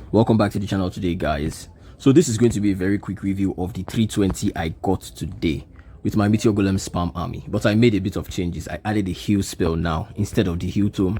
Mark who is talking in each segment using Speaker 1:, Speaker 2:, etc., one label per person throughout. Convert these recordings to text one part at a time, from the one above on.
Speaker 1: Welcome back to the channel today, guys. So this is going to be a very quick review of the 320 I got today with my Meteor Golem spam army, but I made a bit of changes. I added a heal spell now instead of the heal tome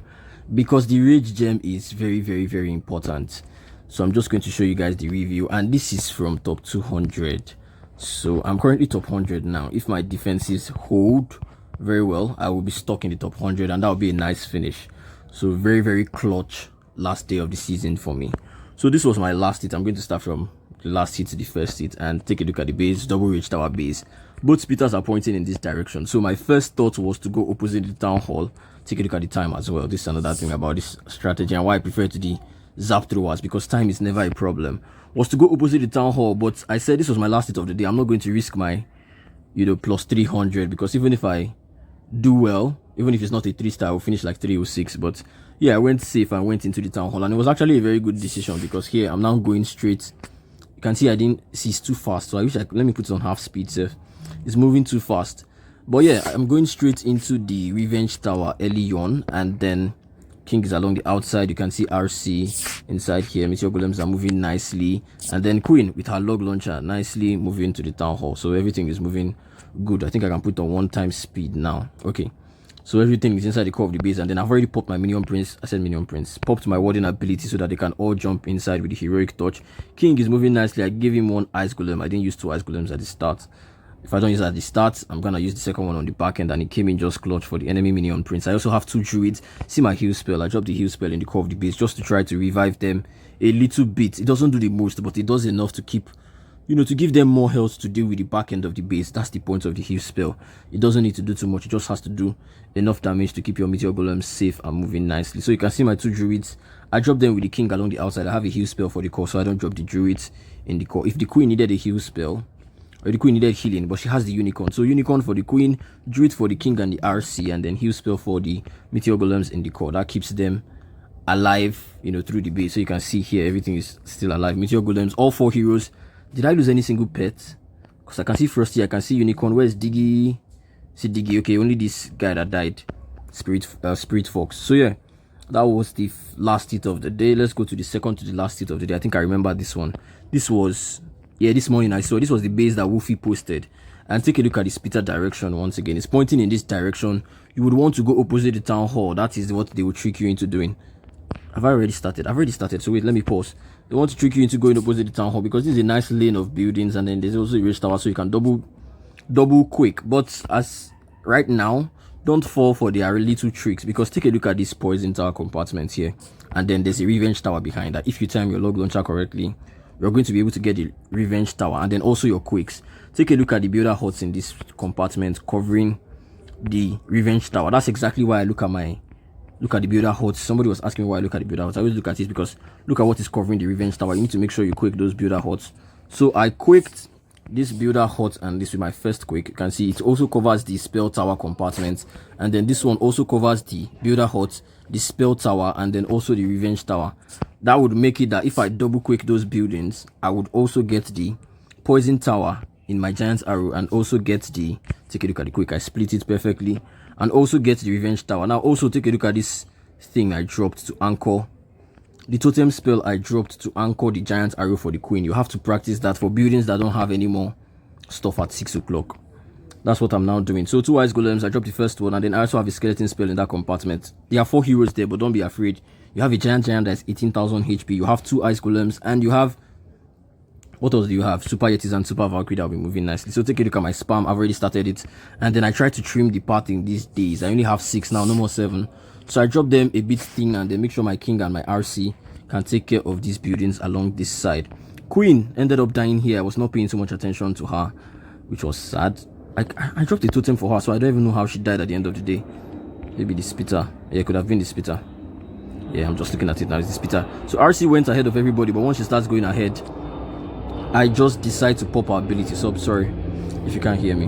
Speaker 1: because the rage gem is very important. So I'm just going to show you guys the review, and this is from top 200. So I'm currently top 100 now. If my defenses hold very well, I will be stuck in the top 100, and that will be a nice finish. So very clutch last day of the season for me. So this was my last hit. I'm going to start from the last hit to the first hit and take a look at the base, double rage tower base. Both speeders are pointing in this direction. So my first thought was to go opposite the town hall. Take a look at the time as well. This is another thing about this strategy and why I prefer to the zap throwers, because time is never a problem. Was to go opposite the town hall, but I said this was my last hit of the day. I'm not going to risk my, plus 300, because even if I do well, even if it's not a 3-star, I'll finish like 306. But yeah, I went safe and went into the town hall, and it was actually a very good decision because here I'm now going straight. You can see I didn't see it's too fast, so I wish let me put it on half speed. So it's moving too fast, but yeah, I'm going straight into the revenge tower early on, and then king is along the outside. You can see RC inside here. Meteor golems are moving nicely, and then queen with her log launcher nicely moving to the town hall. So everything is moving good. I think I can put on 1 time speed now. Okay, so everything is inside the core of the base, and then I've already popped my minion prince. I said minion prince. Popped my warding ability so that they can all jump inside with the heroic touch. King is moving nicely. I gave him 1 ice golem. I didn't use 2 ice golems at the start. If I don't use it at the start, I'm gonna use the second one on the back end, and it came in just clutch for the enemy minion prince. I also have 2 druids. See my heal spell. I dropped the heal spell in the core of the base just to try to revive them a little bit. It doesn't do the most, but it does enough to keep, to give them more health to deal with the back end of the base. That's the point of the heal spell. It doesn't need to do too much. It just has to do enough damage to keep your meteor golem safe and moving nicely. So you can see my 2 druids. I dropped them with the king along the outside. I have a heal spell for the core, so I don't drop the druids in the core. If the queen needed a heal spell, or the queen needed healing, but she has the unicorn, so unicorn for the queen, druid for the king and the RC, and then heal spell for the meteor golems in the core. That keeps them alive, through the base. So you can see here everything is still alive. Meteor golems, all 4 heroes. Did I lose any single pet? Because I can see Frosty, I can see unicorn. Where's Diggy? See Diggy. Okay, only this guy that died, Spirit Fox. So yeah, that was the last hit of the day. Let's go to the second to the last hit of the day. I think I remember this one. This was, yeah, this morning I saw this was the base that Wolfie posted. And take a look at the splitter direction once again. It's pointing in this direction. You would want to go opposite the town hall. That is what they will trick you into doing. Have I already started? I've already started. So wait, let me pause. They want to trick you into going opposite the town hall because this is a nice lane of buildings, and then there's also a rage tower, so you can double quick. But as right now, don't fall for their little tricks, because take a look at this poison tower compartment here, and then there's a revenge tower behind that. If you time your log launcher correctly, you're going to be able to get the revenge tower, and then also your quicks. Take a look at the builder huts in this compartment covering the revenge tower. That's exactly why I look at the builder huts. Somebody was asking me why I look at the builder huts. I always look at it because look at what is covering the revenge tower. You need to make sure you quick those builder huts. So I quicked this builder hut and this with my first quick. You can see it also covers the spell tower compartment, and then this one also covers the builder hut, the spell tower, and then also the revenge tower. That would make it that if I double quick those buildings, I would also get the poison tower in my giant's arrow, and also get the, take a look at the quick, I split it perfectly, and also get the revenge tower. Now also take a look at this thing I dropped to anchor, the totem spell I dropped to anchor the giant arrow for the queen. You have to practice that for buildings that don't have any more stuff at 6 o'clock. That's what I'm now doing. So 2 ice golems, I dropped the first one, and then I also have a skeleton spell in that compartment. There are 4 heroes there, but don't be afraid. You have a giant that's 18,000 HP. You have 2 ice golems, and you have, what else do you have? Super Yetis and Super Valkyrie that will be moving nicely. So take a look at my spam. I've already started it, and then I try to trim the path in these days. I only have 6 now, no more 7. So I drop them a bit thin, and then make sure my king and my RC can take care of these buildings along this side. Queen ended up dying here. I was not paying so much attention to her, which was sad. I dropped a totem for her, so I don't even know how she died at the end of the day. Maybe the spitter. Yeah, it could have been the spitter. Yeah, I'm just looking at it now. It's the spitter. So RC went ahead of everybody, but once she starts going ahead, I just decide to pop our ability. So I'm sorry if you can't hear me.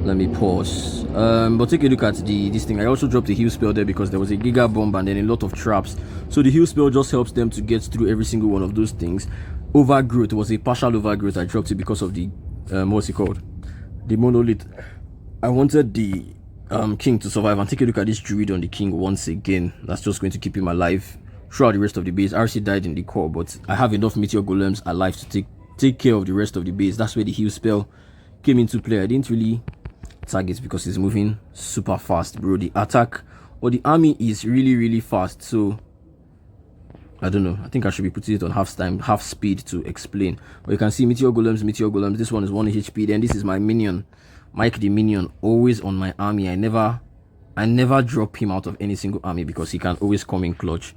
Speaker 1: Let me pause. But take a look at this thing. I also dropped the heal spell there because there was a giga bomb and then a lot of traps. So the heal spell just helps them to get through every single one of those things. Overgrowth was a partial overgrowth. I dropped it because of the what's it called? The monolith. I wanted the king to survive, and take a look at this druid on the king once again. That's just going to keep him alive throughout the rest of the base. RC died in the core, but I have enough Meteor Golems alive to take care of the rest of the base. That's where the heal spell came into play. I didn't really target because it's moving super fast, bro. The attack or the army is really fast, so I don't know. I think I should be putting it on half speed to explain. But you can see Meteor Golems. This one is 1 HP. Then this is my minion, Mike the minion, always on my army. I never drop him out of any single army because he can always come in clutch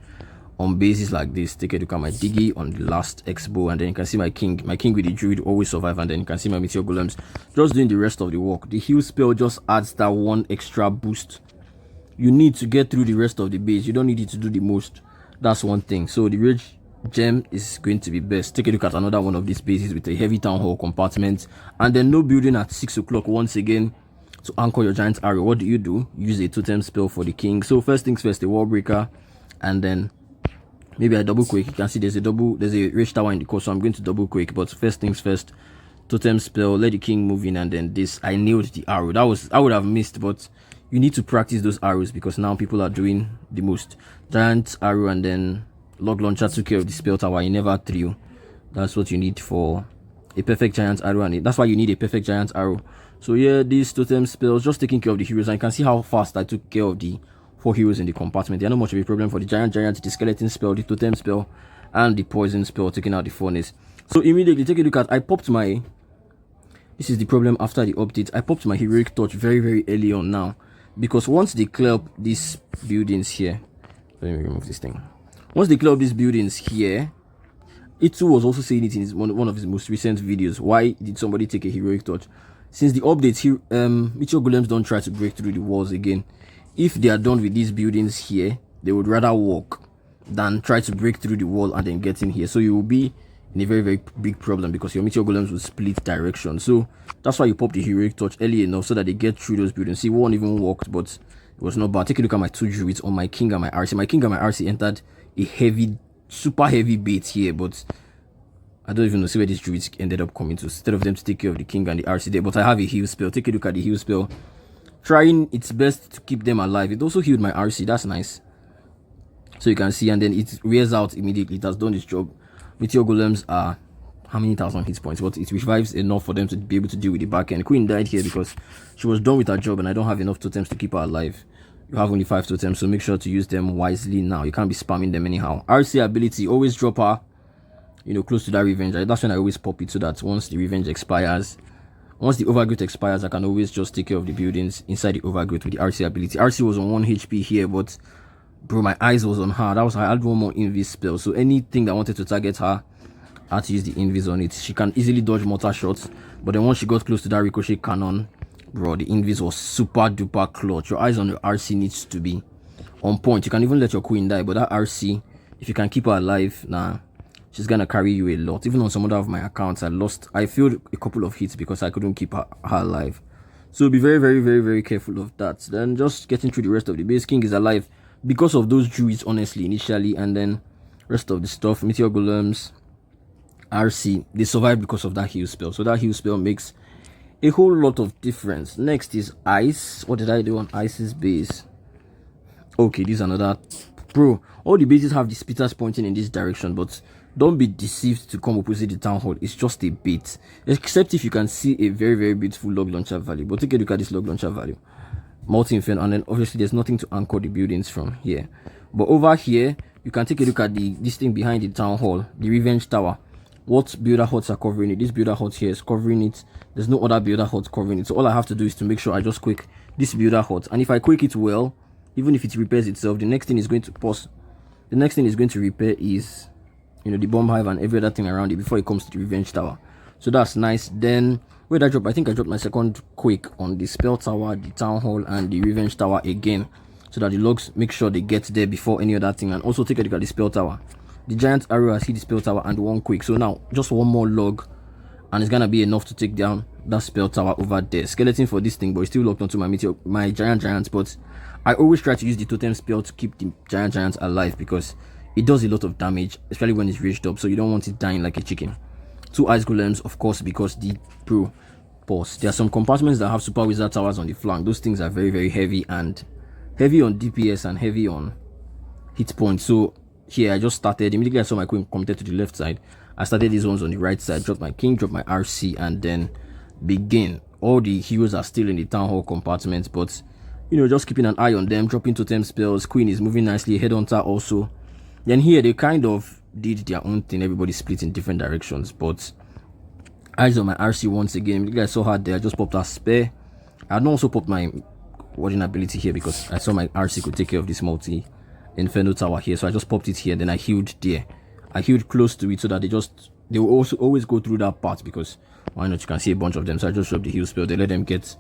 Speaker 1: on bases like this. Take a look at my Diggy on the last Expo, and then you can see my king with the druid always survive, and then you can see my Meteor Golems just doing the rest of the work. The heal spell just adds that one extra boost you need to get through the rest of the base. You don't need it to do the most. That's one thing. So the rage gem is going to be best. Take a look at another one of these bases with a heavy town hall compartment, and then no building at 6 o'clock once again. To anchor your giant arrow, what do? Use a totem spell for the king. So first things first, a wall breaker, and then maybe a double quake. You can see there's a rage tower in the core, so I'm going to double quake. But first things first, totem spell, let the king move in, and then this. I nailed the arrow. I would have missed, but you need to practice those arrows because now people are doing the most. Giant arrow, and then log launcher took care of the spell tower. You never threw. That's what you need for a perfect giant arrow, and that's why you need a perfect giant arrow. So yeah, these totem spells just taking care of the heroes, and you can see how fast I took care of the 4 heroes in the compartment. They're not much of a problem for the giant, the skeleton spell, the totem spell, and the poison spell, taking out the furnace. So immediately take a look at, I popped my, this is the problem after the update, I popped my heroic torch very early on now, because once they clear up these buildings here, let me remove this thing. Once they clear up these buildings here, Itu was also saying it in one of his most recent videos. Why did somebody take a heroic torch? Since the update here, Meteor Golems don't try to break through the walls again. If they are done with these buildings here, they would rather walk than try to break through the wall and then get in here. So you will be in a very big problem because your Meteor Golems will split direction. So that's why you pop the heroic torch early enough so that they get through those buildings. See, one even walked, but it was not bad. Take a look at my 2 druids on my king and my RC. My king and my RC entered a super heavy bait here, but I don't even know, see where these druids ended up coming to, instead of them to take care of the king and the RC there. But I have a heal spell. Take a look at the heal spell, trying its best to keep them alive. It also healed my RC. That's nice. So you can see, and then it rears out immediately. It has done its job. Meteor Golems are how many thousand hit points, but it revives enough for them to be able to deal with the back end. Queen died here because she was done with her job, and I don't have enough totems to keep her alive. You have only 5 totems, so make sure to use them wisely now. You can't be spamming them anyhow. RC ability, always drop her, you know, close to that revenge. That's when I always pop it, so that once the revenge expires, once the overgrowth expires, I can always just take care of the buildings inside the overgrowth with the RC ability. RC was on 1 HP here, but bro, my eyes was on her. That was, I had one more invis spell, so anything that wanted to target her, I had to use the invis on it. She can easily dodge mortar shots, but then once she got close to that ricochet cannon, bro, the invis was super duper clutch. Your eyes on the RC needs to be on point. You can even let your queen die, but that RC, if you can keep her alive, nah, she's gonna carry you a lot. Even on some other of my accounts, I failed a couple of hits because I couldn't keep her alive. So be very careful of that. Then just getting through the rest of the base. King is alive because of those druids, honestly, initially, and then rest of the stuff, Meteor Golems, RC, they survived because of that heal spell. So that heal spell makes a whole lot of difference. Next is ice. What did I do on ice's base? Okay, this is another, bro, all the bases have the splitters pointing in this direction, but don't be deceived to come opposite the town hall. It's just a bait, except if you can see a very beautiful log launcher value. But take a look at this log launcher value, multi-inferno, and then obviously there's nothing to anchor the buildings from here. But over here you can take a look at this thing behind the town hall, the revenge tower. What builder huts are covering it? This builder hut here is covering it. There's no other builder hut covering it, so all I have to do is to make sure I just quick this builder hut, and if I quick it well, even if it repairs itself, the next thing is going to pause. The next thing is going to repair is, you know, the bomb hive and every other thing around it before it comes to the revenge tower. So that's nice. Then where did I drop? I think I dropped my second quake on the spell tower, the town hall, and the revenge tower again, so that the logs make sure they get there before any other thing. And also take a look at the spell tower. The giant arrow has hit the spell tower and 1 quake, so now just 1 more log and it's gonna be enough to take down that spell tower over there. Skeleton for this thing, but it's still locked onto my giants. But I always try to use the totem spell to keep the giants alive because it does a lot of damage, especially when it's raged up, so you don't want it dying like a chicken. 2 ice golems, of course, because the pause. There are some compartments that have super wizard towers on the flank. Those things are very heavy, and heavy on DPS and heavy on hit points. So here I just started immediately. I saw my queen committed to the left side. I started these ones on the right side, dropped my king, dropped my RC, and then begin. All the heroes are still in the town hall compartments, but you know, just keeping an eye on them, dropping totem spells. Queen is moving nicely, headhunter also. Then here they kind of did their own thing. Everybody split in different directions, but eyes on my RC once again. You guys saw her there. I just popped her spare. I had also popped my warding ability here because I saw my RC could take care of this multi Inferno tower here, so I just popped it here. Then I healed there. I healed close to it so that they will also always go through that part, because why not? You can see a bunch of them. So I just dropped the heal spell. They let them get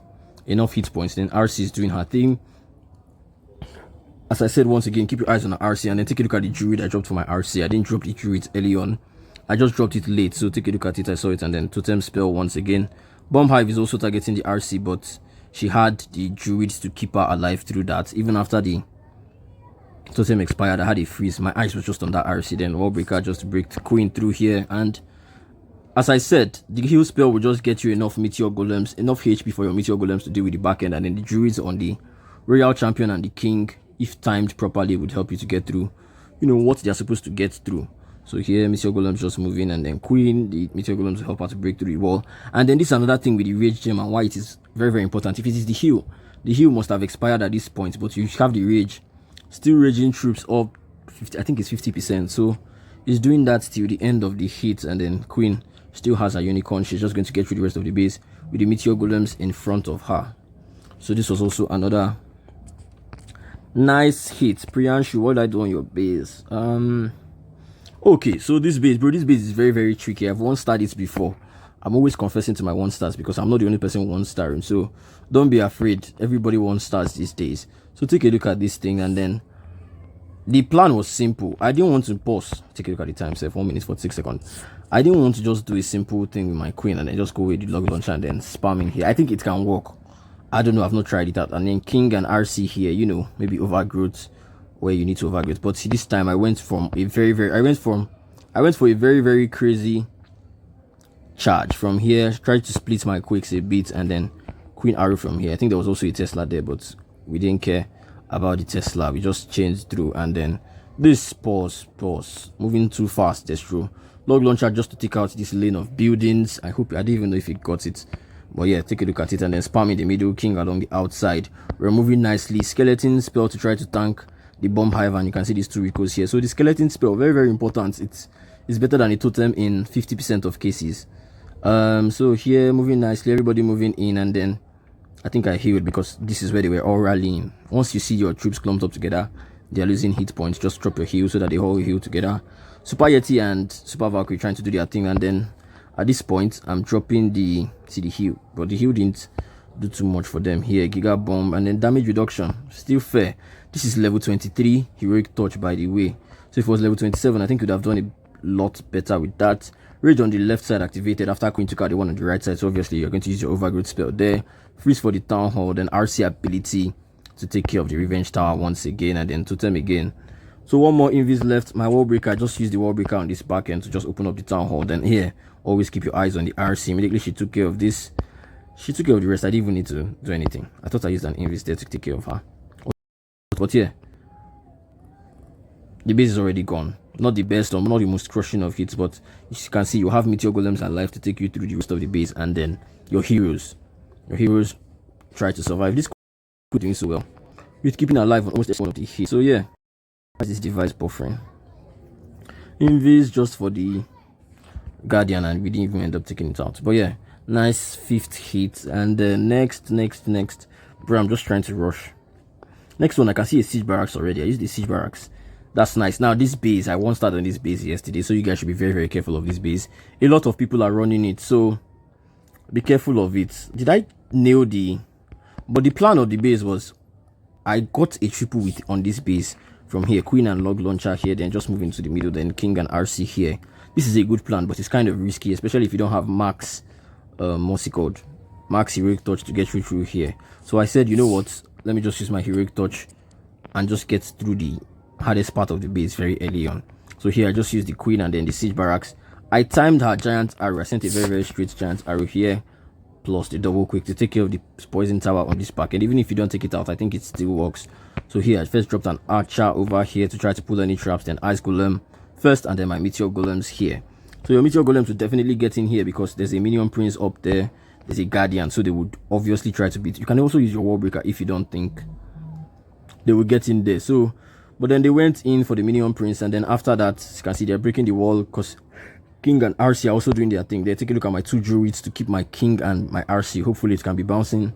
Speaker 1: enough hit points. Then RC is doing her thing. As I said, once again, keep your eyes on the RC, and then take a look at the druid I dropped for my RC. I didn't drop the druid early on. I just dropped it late, so take a look at it. I saw it, and then totem spell once again. Bomb hive is also targeting the RC, but she had the druids to keep her alive through that. Even after the totem expired, I had a freeze. My eyes was just on that RC. Then wall breaker just breaked queen through here, and as I said, the heal spell will just get you enough meteor golems, enough HP for your meteor golems to deal with the back end, and then the druids on the royal champion and the king, if timed properly, would help you to get through, you know, what they're supposed to get through. So here meteor golems just moving, and then queen, the meteor golems will help her to break through the wall. And then this is another thing with the rage gem and why it is very, very important. If it is the heal must have expired at this point, but you have the rage, still raging troops up 50, I think it's 50%, so it's doing that till the end of the hit. And then queen still has a unicorn. She's just going to get through the rest of the base with the meteor golems in front of her. So this was also another nice hit. Priyanshu, what did I do on your base? Okay, so this base, bro, this base is very, very tricky. I've one-starred it before. I'm always confessing to my one-stars because I'm not the only person one-starring. So don't be afraid. Everybody one-stars these days. So take a look at this thing, and then the plan was simple. I didn't want to pause. Take a look at the time, say 4 minutes 46 seconds. I didn't want to just do a simple thing with my queen and then just go with the log launcher and then spam in here. I think it can work. I don't know, I've not tried it out. And then king and RC here, you know, maybe overgrowth where you need to overgrowth. But see, this time I went for a very, very crazy charge from here. Tried to split my quicks a bit, and then queen arrow from here. I think there was also a Tesla there, but we didn't care about the Tesla. We just changed through, and then this pause, moving too fast. Destro log launcher just to take out this lane of buildings. I didn't even know if it got it, but yeah, take a look at it, and then spam in the middle, king along the outside. We're moving nicely. Skeleton spell to try to tank the bomb hive, and you can see these two recalls here. So the skeleton spell, very, very important. It's better than a totem in 50% of cases. So here moving nicely, everybody moving in, and then I think I healed because this is where they were all rallying. Once you see your troops clumped up together, they are losing hit points. Just drop your heal so that they all heal together. Super Yeti and Super Valkyrie trying to do their thing, and then at this point I'm dropping the heal, but the heal didn't do too much for them here. Giga bomb, and then damage reduction still fair. This is level 23 heroic touch, by the way. So if it was level 27, I think you'd have done a lot better with that. Rage on the left side activated after queen took out the one on the right side, so obviously you're going to use your overgrowth spell there. Freeze for the town hall, then RC ability to take care of the revenge tower once again, and then totem again. So one more invis left. My wall breaker, I just used the wall breaker on this back end to just open up the town hall. Then here, always keep your eyes on the RC. Immediately she took care of this, she took care of the rest. I didn't even need to do anything. I thought I used an invis there to take care of her, but yeah, the base is already gone. Not the best or not the most crushing of hits, but as you can see, you have meteor golems alive to take you through the rest of the base, and then your heroes try to survive. This could doing so well with keeping alive on almost every one of the hits. So yeah, this device buffering. Invis just for the guardian, and we didn't even end up taking it out. But yeah, nice 5th hit. And next, bro, I'm just trying to rush. Next one, I can see a siege barracks already. I used the siege barracks. That's nice. Now this base, I won't start on this base yesterday, so you guys should be very, very careful of this base. A lot of people are running it, so be careful of it. Did I nail but the plan of the base was I got a triple with on this base from here, queen and log launcher here, then just move into the middle, then king and RC here. This is a good plan, but it's kind of risky, especially if you don't have max max heroic touch to get through here. So I said, you know what, let me just use my heroic touch and just get through the hardest part of the base very early on. So here I just used the queen and then the siege barracks. I timed her giant arrow. I sent a very, very straight giant arrow here, plus the double quick to take care of the poison tower on this pack. And even if you don't take it out, I think it still works. So here I first dropped an archer over here to try to pull any traps, then ice golem first, and then my meteor golems here. So your meteor golems will definitely get in here because there's a minion prince up there, there's a guardian, so they would obviously try to beat. You can also use your wall breaker if you don't think they will get in there. So but then they went in for the minion prince, and then after that you can see they're breaking the wall because king and RC are also doing their thing. They're taking a look at my two druids to keep my king and my RC. Hopefully it can be bouncing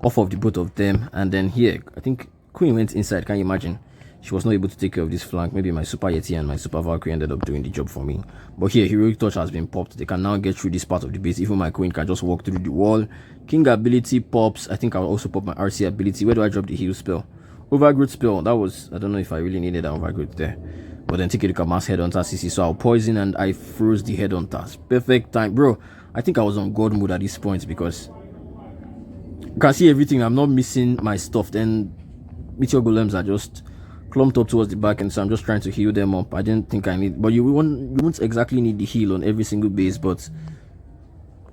Speaker 1: off of the both of them. And then here I think queen went inside. Can you imagine? She was not able to take care of this flank. Maybe my super yeti and my super valkyrie ended up doing the job for me. But here heroic touch has been popped. They can now get through this part of the base. Even my queen can just walk through the wall. King ability pops. I think I'll also pop my RC ability. Where do I drop the heal spell? Overgrowth spell. That was, I don't know if I really needed that overgrowth there. But then take a look at mass headhunter CC. So I'll poison and I froze the headhunters. Perfect time, bro. I think I was on god mode at this point because you can see everything. I'm not missing my stuff. Then meteor golems are just clumped up towards the back, and so I'm just trying to heal them up. I didn't think I need, but you won't exactly need the heal on every single base, but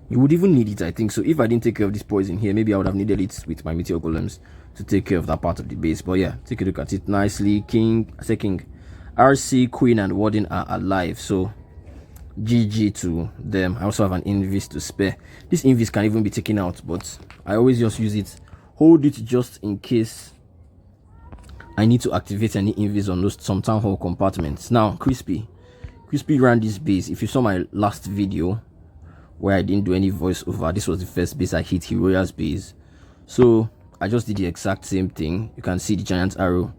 Speaker 1: you would even need it, I think. So if I didn't take care of this poison here, maybe I would have needed it with my meteor golems to take care of that part of the base. But yeah, take a look at it nicely. King, RC, queen, and warden are alive. So GG to them. I also have an invis to spare. This invis can even be taken out, but I always just use it, hold it just in case I need to activate any invis on those some town hall compartments. Now crispy ran this base. If you saw my last video where I didn't do any voiceover, this was the first base I hit, Heroia's base. So I just did the exact same thing. You can see the giant arrow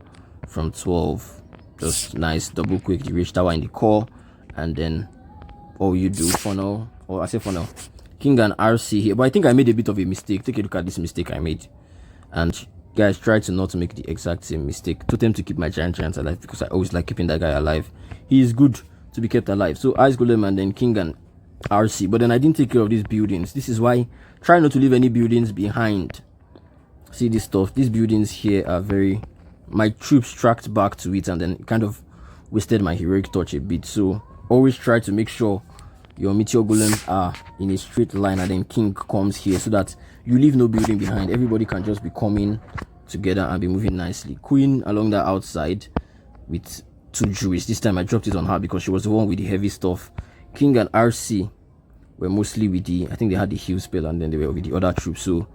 Speaker 1: from 12, just nice double quick, the rage tower in the core, and then all you do funnel, or I say funnel, king and RC here. But I think I made a bit of a mistake. Take a look at this mistake I made, and guys, try to not make the exact same mistake. Totem to keep my giant alive because I always like keeping that guy alive. He is good to be kept alive. So ice golem and then king and RC. But then I didn't take care of these buildings. This is why try not to leave any buildings behind. See this stuff. These buildings here are very, my troops tracked back to it, and then it kind of wasted my heroic touch a bit. So always try to make sure your meteor golems are in a straight line, and then king comes here so that you leave no building behind. Everybody can just be coming together and be moving nicely. Queen along the outside with two druids. This time I dropped it on her because she was the one with the heavy stuff. King and RC were mostly with the, I think they had the heal spell, and then they were with the other troops, so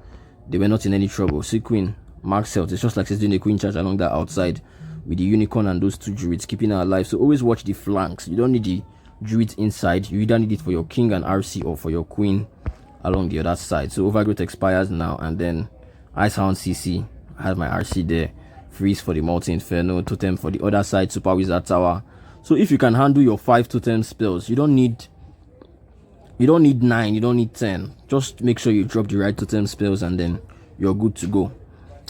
Speaker 1: they were not in any trouble. See queen max health. It's just like she's doing a queen charge along the outside with the unicorn and those two druids keeping her alive. So always watch the flanks. You don't need the druids inside. You either need it for your king and RC or for your queen along the other side. So overgrowth expires now, and then icehound CC. I have my RC there, freeze for the multi inferno, totem for the other side, super wizard tower. So if you can handle your 5 totem spells, you don't need 9, you don't need 10. Just make sure you drop the right totem spells and then you're good to go.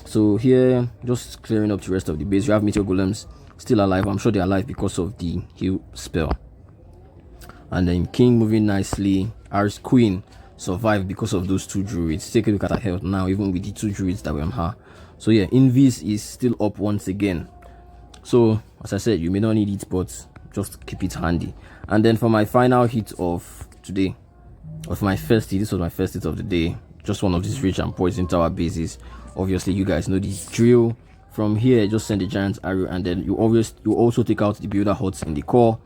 Speaker 1: So here, just clearing up the rest of the base. You have meteor golems still alive. I'm sure they're alive because of the heal spell. And then king moving nicely. Our queen survived because of those two druids. Take a look at her health now, even with the two druids that were on her. So yeah, invis is still up once again. So as I said, you may not need it, but just keep it handy. And then for my final hit of today, or for my first hit, this was my first hit of the day, just one of these rich and poison tower bases. Obviously you guys know the drill. From here, just send the giant arrow, and then you also take out the builder huts in the core.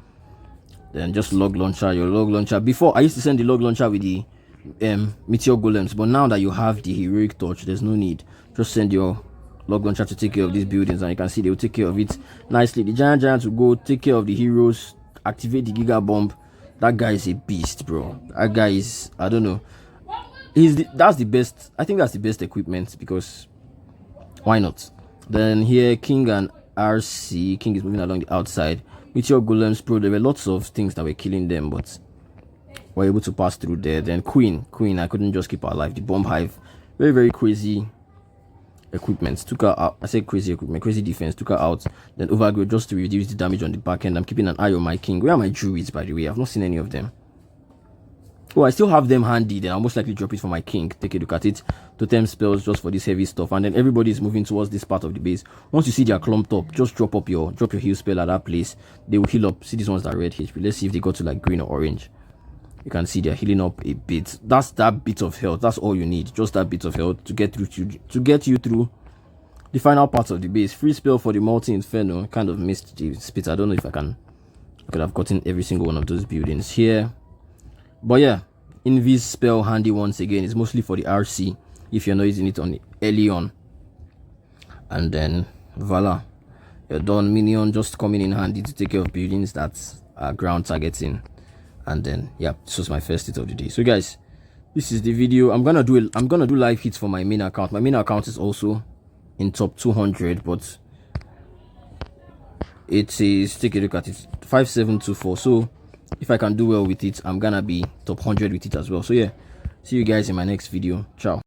Speaker 1: Then just log launcher, your log launcher. Before I used to send the log launcher with the meteor golems, but now that you have the heroic touch, there's no need. Just send your log launcher to take care of these buildings, and you can see they will take care of it nicely. The giant will go take care of the heroes, activate the giga bomb. That guy is a beast, bro. That guy is, I don't know, that's the best. I think that's the best equipment, because why not? Then here king and RC. King is moving along the outside. Meteor golems, bro, there were lots of things that were killing them, but we're able to pass through there. Then queen, I couldn't just keep her alive. The bomb hive, very crazy equipment, took her out. I said crazy equipment, crazy defense, took her out. Then overgrowth just to reduce the damage on the back end. I'm keeping an eye on my king. Where are my druids, by the way? I've not seen any of them. Oh, I still have them handy. Then I'll most likely drop it for my king. Take a look at it. Totem spells just for this heavy stuff, and then everybody is moving towards this part of the base. Once you see they are clumped up, just drop your heal spell at that place. They will heal up. See these ones that are red HP. Let's see if they go to like green or orange. You can see they're healing up a bit. That's that bit of health. That's all you need. Just that bit of health to get you through the final part of the base. Free spell for the multi inferno. Kind of missed the spit. I don't know if I could have gotten every single one of those buildings here. But yeah, Invis spell handy once again. It's mostly for the RC if you're not using it on early on. And then voila, you're done. Minion just coming in handy to take care of buildings that are ground targeting. And then yeah, this was my first hit of the day. So guys, this is the video. I'm gonna do live hits for my main account. My main account is also in top 200, but it is, take a look at it, 5724. So if I can do well with it, I'm gonna be top 100 with it as well. So yeah, see you guys in my next video. Ciao.